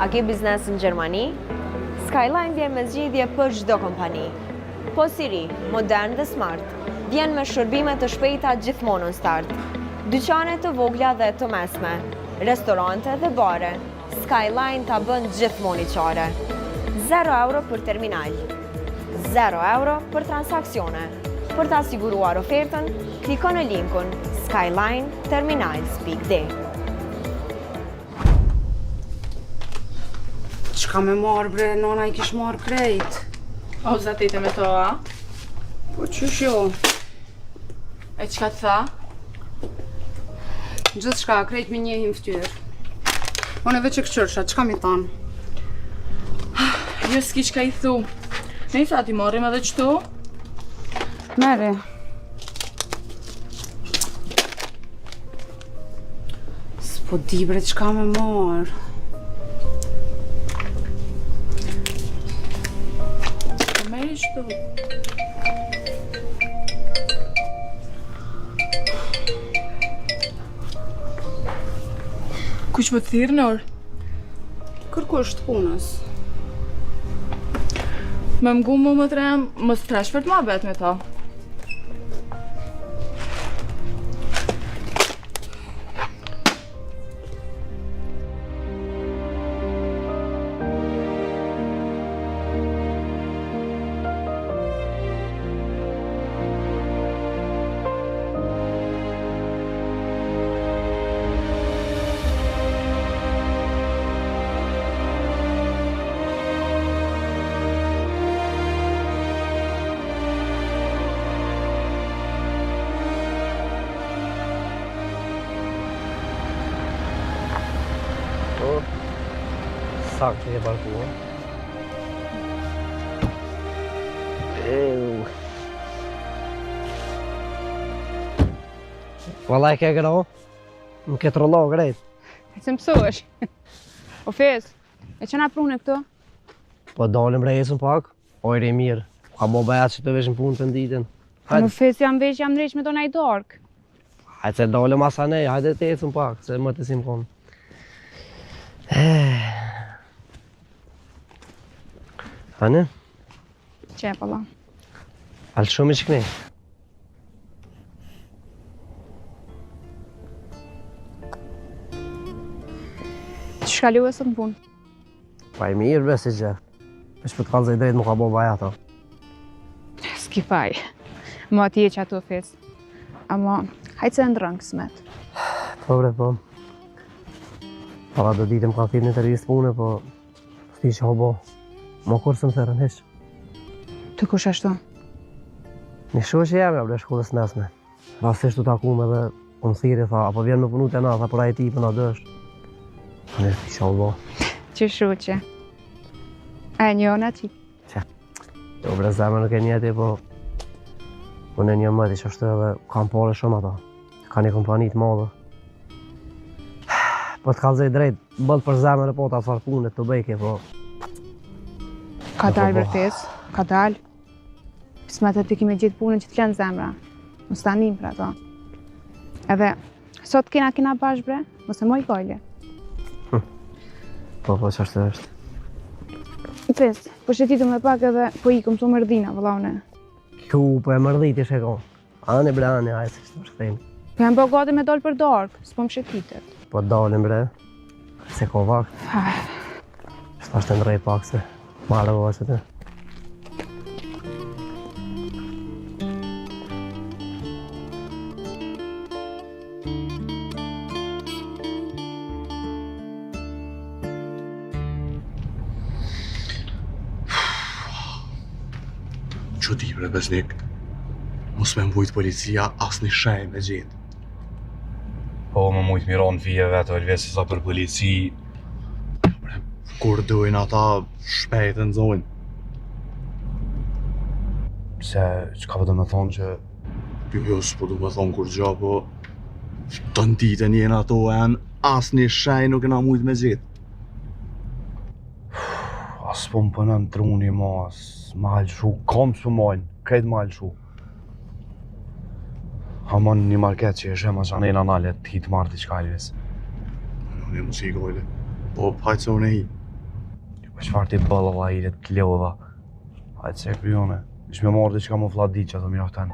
A ke biznes në Gjermani? Skyline vjen me zgjidhje për çdo kompani. Po si ri, modern dhe smart, vjen me shërbime të shpejta gjithmonë në start. Dyqane të vogla dhe të mesme, restorante dhe bare, Skyline ta bën gjithmonë i qare. 0 euro për terminal, 0 euro për transaksione. Për ta siguruar ofertën, kliko në linkun skylineterminals.de. Qka me marrë bre, nona i kish marrë krejt. O, zatite me to, a? Po qysh jo? E qka të tha? Gjithë shka, krejt me njehim ftyrë. One veç e këqërsha, qka mi thanë? Jo s'ki qka i thu. Ne i tha ti morrim edhe qëtu? Mere. S'po di bre, qka me marrë? Po meri qëtu. Kuq më të thirë në orë? Kërkush të punës. Me mgu më trem, më stresh për të ma bet me ta. Saktë e parkuar. Vallaj ke gra, më ke trollo grejt. E se mësohesh. O Fes, e qëna prune këto? Po dalim rejësën pak, ojri mirë. Ka mo bëjat që të veshën punë të nditën. Në Fes jam vesh jam dreq me do naj dark. Hajde se dalim asanej, hajde të ecën pak, se më të sim konë. Hane? Qe, pala. Alë shumë i qiknej. Që shkallu e sot në punë? Pa i mirë besi gjë. Vesh për të kalëzë i drejtë më ka bo baja ta. S'ki faj. Ma ti e që ato Fes. Ama, hajtë se ndërën kësmet. Po bre, po. Para do ditë më ka thirë një intervjist pune, po s'ti që ho bo. Më kur së më thërën heq. Të kush ashtu? Një shoqë që jam, ja bre shkollës nesme. Rastisht të takum edhe më thirë, tha, apo vjen me punu të na, tha, për ajti për na dësh. Në s'ti që ho bo. Që shoqe? A e njona qi? Jo bre zemë nuk e njeti, po unë e një mëti që është edhe kam pare shumë ata. Ka një kompanit madhe. Po të kalëzej drejt, bëllë për zemën e po të asfar punët të bejke, po... Ka dalë vërtes, ka dalë. Smetet të kime gjithë punën që të lënë zemra. Mos të anim për ato. Edhe, sot kena bash bre, mos e moj gojle. Po, që është. Fes, po shetitu me pak edhe po ikum të mërdina, vëllaune. Ku, po e mërdit i shekon. Ani bre, ani, hajë se shtë shtem. Po jam bëgate me dollë për dark, s'po më shetitet. Po dalim bre, se ko vakt. Shtë ashtë të ndrej pak se marë vëshët e. Që di bre besnik, mos me mbujt policia as një shaj me gjithë. Po, më mujtë miron fije vetë, Elvesi sa për polici. Bre, kur dojnë ata, shpejt e nëzojnë. Se, që ka përdo me thonë që... Jo, s'po du me thonë kur gja, po... Të nditën jenë ato e në as një shaj nuk e na mujt me gjithë. As po më pënën truni ma, as malë shu, kam su majnë, krejt malë shu. Hamon një market që e shema që anë e në nalet, hitë marrë t'i qka Elvis. Unë e mos i gojle, po hajtë se unë e hi. Çfarë ti bëllë valla i të lodha? Hajtë se kryone. Ish me marrë diçka më flladi që ato mjaftan.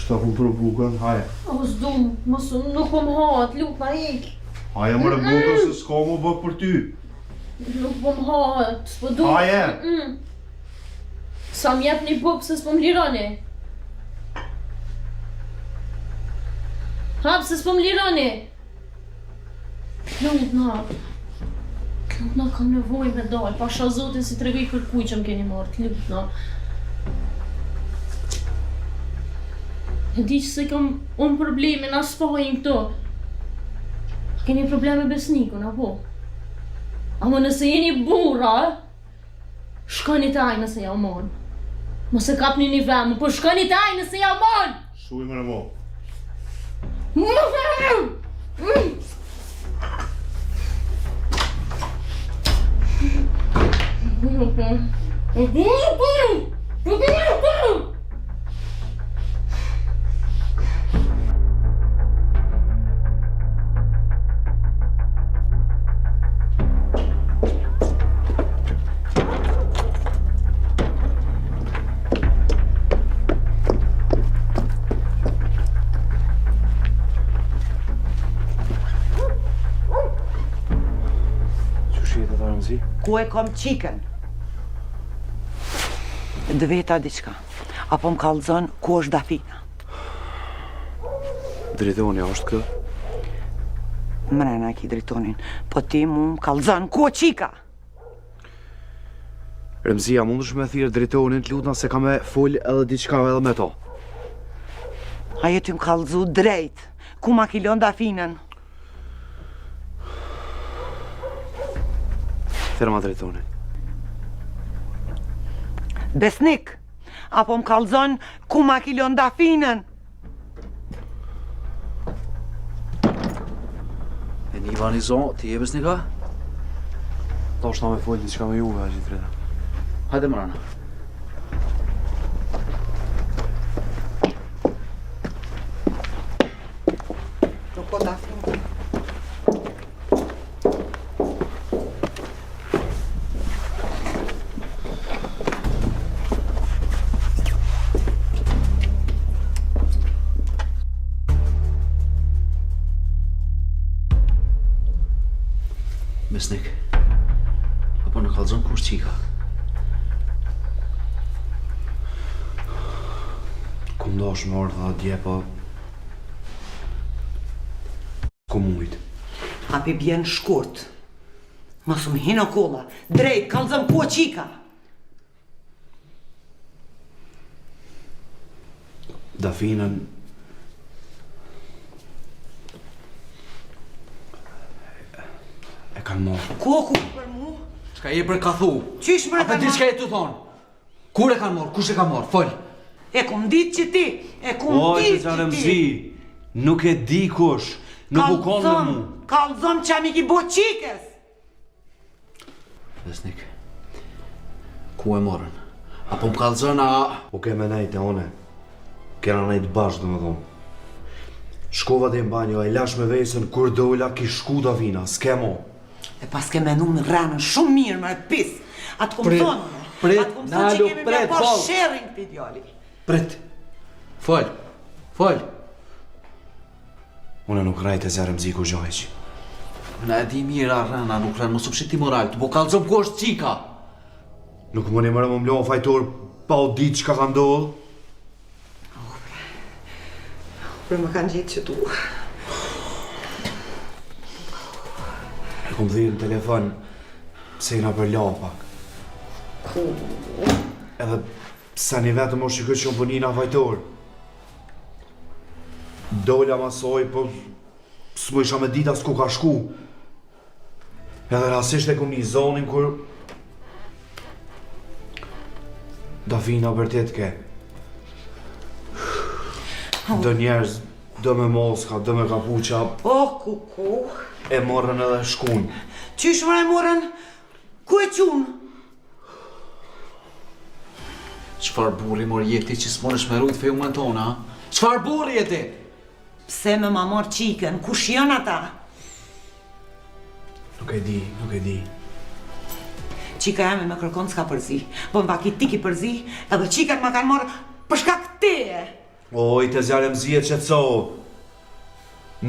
Shta ku për bukën, haje. O, s'dum, nuk po më hahet, lupa ik. Haje më bukën se s'ka mu bë për ty. Nuk po më hahet, s'po du. Haje! Sa m'jep një bukë se s'po m'lironi. Hap se s'po m'lironi. Lutna kam nevoj me dal, pasha zotin si tregoj kërkuj që m'keni marrë, lutna. E di që se kam unë probleme, na s'pahajnë këto. Keni probleme besnikun, apo? Ama nëse jeni burra, shkoni të ajë nëse ja mon. Mos e kapni një vemë, po shkoni të ajë nëse ja mon! Shuj më në mo. Ku e kom qiken? Dveta diqka. Apo më kallëzon ku është Dafina. Drejtoni është kë? Mrena ki drejtonin. Po ti mu më kallëzon ku e qika? Remzia, mundesh me thirë drejtonin të lutna se ka me full edhe diqka edhe me to. Ajo ty më kallëzu drejt. ku ma kilon dafinën? Ferma drejtoni. Besnik, apo më kallzon ku ma kilon dafinën? E një vanizon, ti e besnika? Ta është na me folë diçka me juve, a gjithë reda. Hajde mërana. Nuk o dafinë. Besnik, apo në kallzon kur qika? Ku ndosh më orë dhe dje, po... Ku mujt? Api bjen shkurt. Mos më hino kolla. Drejt, kallzon ku qika. Dafinën... E kanë morë. Ku për mu? Çka je për ka thu? Qysh më e Ape kanë diçka marrë? e të thonë? Kur e kanë morë? Kush e ka morë? Fol. E kum dit që ti. E kum dit që ti. Nuk e di kush. Nuk u konë me mu. Kallzon që mi ki bo qikës. Besnik, ku e morën? Apo më kallzon a... U ke me nejtë e one. Kena nejtë bashkë, dhe më thonë. Shkova dhe në banjo, e lash me vesën, kur dola ki shku Davina, s'ke mo. E pas ke menu në rranën shumë mirë, më e pis. Atë kom thonë, prit, atë kom thonë që Nalu, kemi prit, me po fol. shërin këti djali. Prit. Fol. Fol. Une nuk rajt e zerëm ziku gjojq. Në e di mirë a rrana, nuk rranë, mos u pshiti moral, të po kallzom ku është qika. Nuk më një mërë më mlonë fajtor pa o ditë që ka ndodhë. Për më kanë gjitë që tu. E kom dhirë në telefon, se jena për lapa. Edhe sa një vetëm është që këtë që më përnina fajtor. Dolla masoj, po s'mu isha me dita s'ku ka shku. Edhe rasisht e kom një zonin kur... Davina vërtet ke. Do njerëz, do me moska, do me kapuqa, Ku. e morën edhe shkun. Qysh më e morën? Ku e qunë? Qfar burri mor jeti që s'monesh me rujt fejumën tona, ha? Qfar burri jeti? Pse me ma morë qikën? Kush janë ata? Nuk e di. Qika jame me kërkon s'ka përzi. Po mbaki ti ki përzi, edhe qikën ma kanë morë për shkak teje. Oj, të zjarëm zije që co.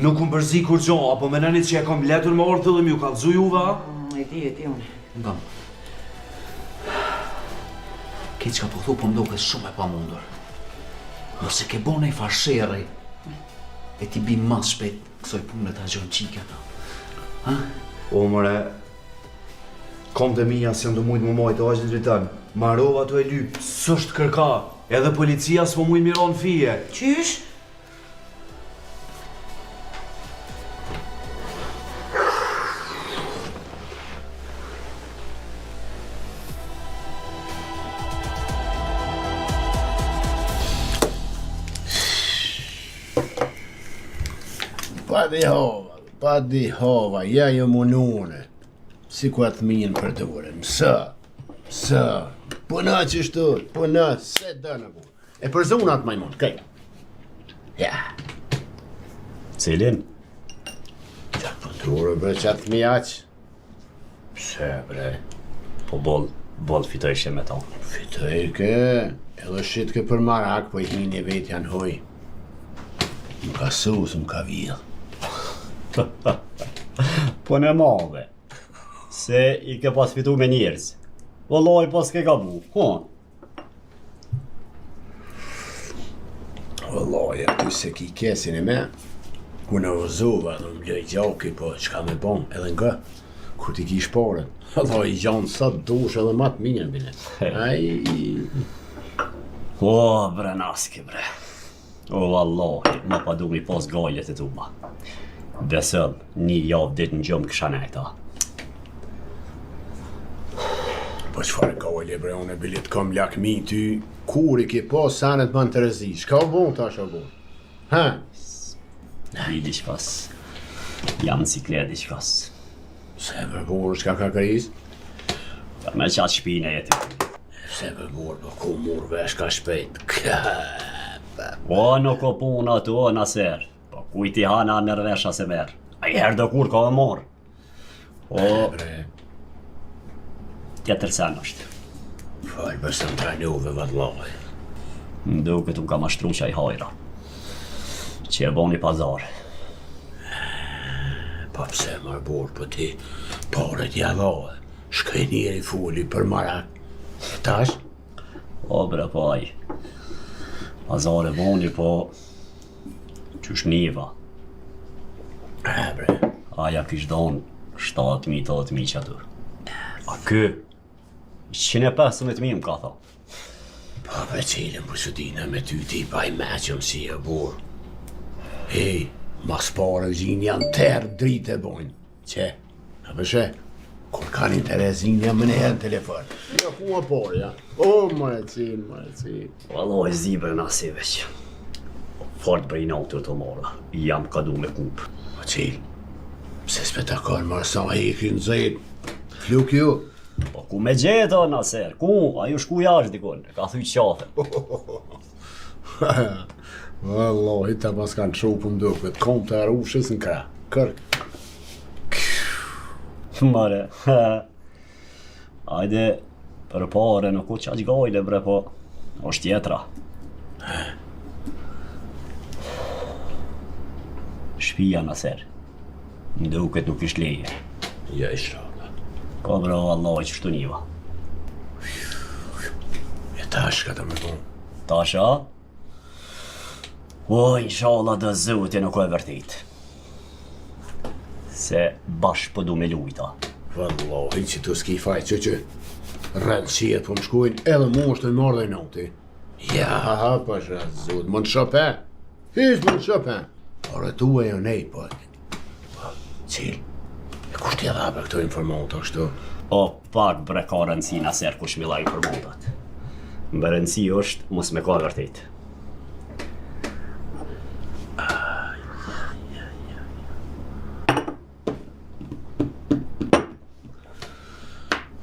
Nuk më përzi kur gjo, apo me nënit që e kom letur me orë të dhe mju kalzu juva? E ti unë. Ngam. Këtë që ka po thu po mdoke shumë e pa mundur. Nëse ke bo nej fasheri, e ti bim mas shpejt kësoj punë të agjon qikën. Ha? O, mëre, kom të mija si janë të mujtë më mojtë, o është dritën. Marova të e lypë, s'është kërka, edhe policia s'po mujtë miron fije. Qysh? Pa di hova, ja jo munune. Si ku atë minë për të vore, mësa, puna që shtu, puna, se dënë bu. E për zonat majmon, kaj. Ja. Cilin? Ja, pëndurë bre që atë mijaq. Pse bre? Po bol fitoj shë me ta. Fitoj ke, edhe shqit ke për marak, po i hinë e vetë janë hoj. Më ka sus, më ka villë. Po në madhe, se i ke pas fitu me njerëz. Vëllaj pas ke gabu, hon. Vëllaj, aty se ki kesin e me, ku në vëzuva, në më gjej gjauki, po qka me bon, edhe nga, kur ti ki shporën. Vëllaj, gjanë sa dush edhe matë minjën, bine. Ai... O, bre naski, bre. O, Allahi, ma pa du mi pas gajlet e tuma. Besëm, një javë ditë në gjëmë kësha nejta. Po çfarë gajle bre, unë e bilet kom lakmi ty, kur i ke pas sanet më në Terezi, shka u bon tash o bon? Ha? Vidi shkas, jam cikleti shkas. Se për burë, shka ka kriz? Ka me qatë shpine jeti. Se për burë, po ku murë vesh ka shpejt. O, nuk o puna të o naser. Po kujti hana merë vesha se merë. A i herë do kur ka e morë. O, tjetër sen është. Falë bësëm të anuve, vëllaj. Duket unë ka mashtru që i hajra. Që e boni pazar. Pa pse marë burë, po ti pare t'ja dhohe. Shkaj njeri fuli për marak. Tash? O, bre, po aj. Pazar e boni, po qysh niva. Bre. Aja kish donë 7.000-8.000 që atur. A kë? 115.000 më ka tha. Pa për cilën për sëdina me ty ti pa i meqëm si e burë. Hej, mas pare zinë janë terë dritë e bojnë. Që, a përshë, kur kanë interesin janë më nëherë në telefon. Ja, ku më pare, ja. O, ma e cilë. Valo e zibre nasi veç. Fort për i natër të mora. Jam ka du me kup. O cilë, pse spetakon marë sa heki në zetë. Fluk ju. Po ku me gjeta naser, ku? A ju shku jashtë dikon, ka thuj qafe. Wallahi, ta pas kanë shupë më duket, kom të arushës në kra. Kërk. Mare, ajde, për pare nuk u qaq gajle bre, po është tjetra. Shpia naser, më duket nuk ish leje. Ja isha. Ka bra, Allah që shtu njiva. E tash ka të më thonë. Tasha? O, inshallah dhe zëvëti nuk e vërtit. Se bashkë po du me lujta. Wallahi që të s'ki faj që rëllësiet po më shkujnë edhe mu është të marrë dhe noti. Ja, pasha zut, më në Chopin. Hish më në Chopin. Ore tu e jo nej, po. Cilë? E kush t'ja dha për këto informata ashtu? O, pak bre ka rëndësi naser kush mi la informatat. Më rëndësi është mos me ka vërtit.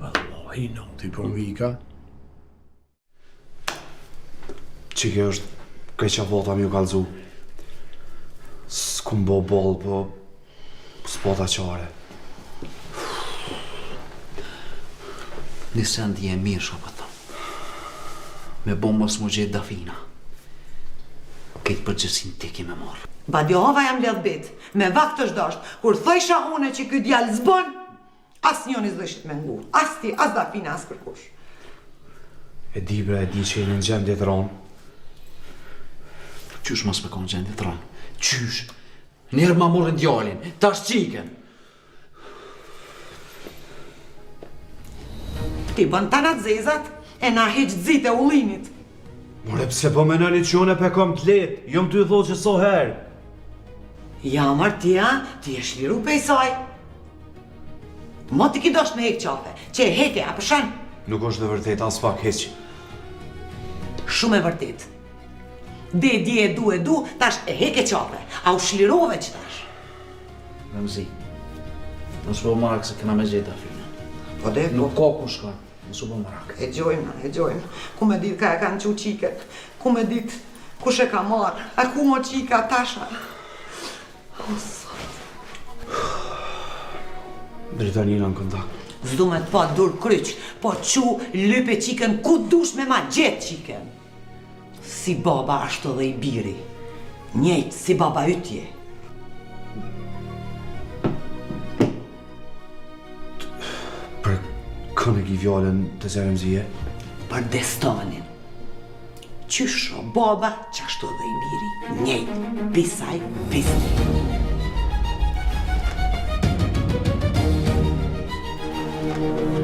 Wallahi, noti po më vika. Qike është keqa vota mi u kalzu. S'kum bo bol, po s'pota qare. Nisë ndi e mirë shka për thëmë. Me bo mos më gjithë dafina. Këtë përgjësin ti ki me marë. Badjohova jam ledh bit, me vakt është dasht, kur thojsha une që këtë djallë zbon, as njoni s'dëshit me ngu, as ti, as dafina, as kërkush. E di bre, e di që jeni në gjendje të ronë. Qysh mos me konë gjendje të ronë? Qysh? Njerë ma morën djallin, tash qiken. Ti bën tanat zezat, e na heq dzit e ullinit. More pse po menoni që unë e pe kom t'let, jom t'ju thotë që so herë. Ja, martia, ti e shliru pe i saj. Mo ti ki dosht me hek qafe, që e heke, a përshan? Nuk është dhe vërtet as pak heq. Shumë e vërtet. Di e du, tash e heke qafe, a u shlirove që tash. Ramzi, nësë po marak se këna me gjitha fina. Po dhe, Nuk ka ku shka, nësë po marak. E gjojmë. Ku me dit ka e kanë qu qiket, ku me dit kush e ka marë, a ku mo qika tasha. Dritanina në kontakt. Zdu me të pa dur kryq, po qu lype qiken ku dush me ma gjetë qiken. Si baba ashtu dhe i biri, njejtë si baba ytje. Për kënë e ki vjallën të zerëm zije? Për destanin. Qysho baba qashtu dhe i biri, njejtë, pisaj, pisni.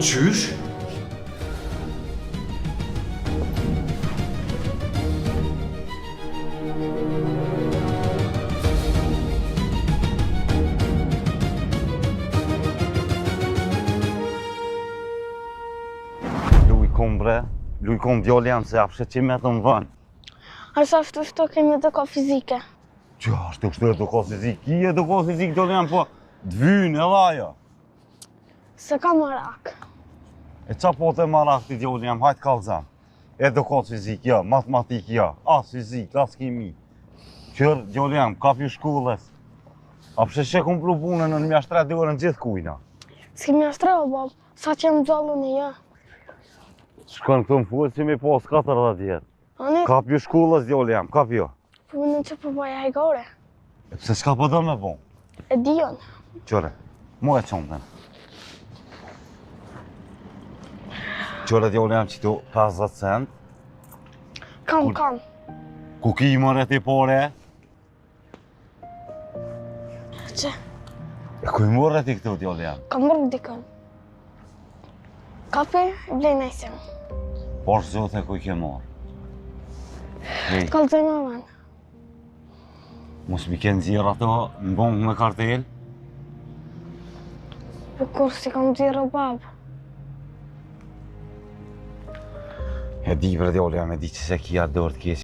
Qysh? bre, lujkom djoli jam se apshe që me të më vënë. Asa shtu kemi eduka fizike. Qa, është kështu eduka fizik, ki eduka fizik djoli jam, po dvynë edhe ajo. Se ka marak. E qa po të marak të djoli jam, hajtë kalzam. Edukat fizik, ja, matematik, ja, as fizik, as kimi. Qërë djoli jam, kapju shkullës. Apshe që kom pru punën në mjashtre dhe orën gjithë kujna. S'ki mjashtre o bab, sa që jem gjallën e ja. Shkon këtu më full që mi pas 40 vjetë. Kapju shkullës djoli jam, kapju. Po më në që po baja hajgore. E pëse s'ka po do me po? E dion. Qore, mu e qomëtën. Qore djoli jam që tu 50 cent. Kam. Ku ki mëre ti pore? Që? E ku i mëre ti këtu djoli jam? Kam mërë dikën. Kapi, i blej nejsen. Por zote ku i ke morë? Hej, Kalzoj me vanë. mos mi ke nëzirë ato në bongë me kartel? Po kur si kam zirë o babë. E di bre djoli jam, e di që se kia dorë të keq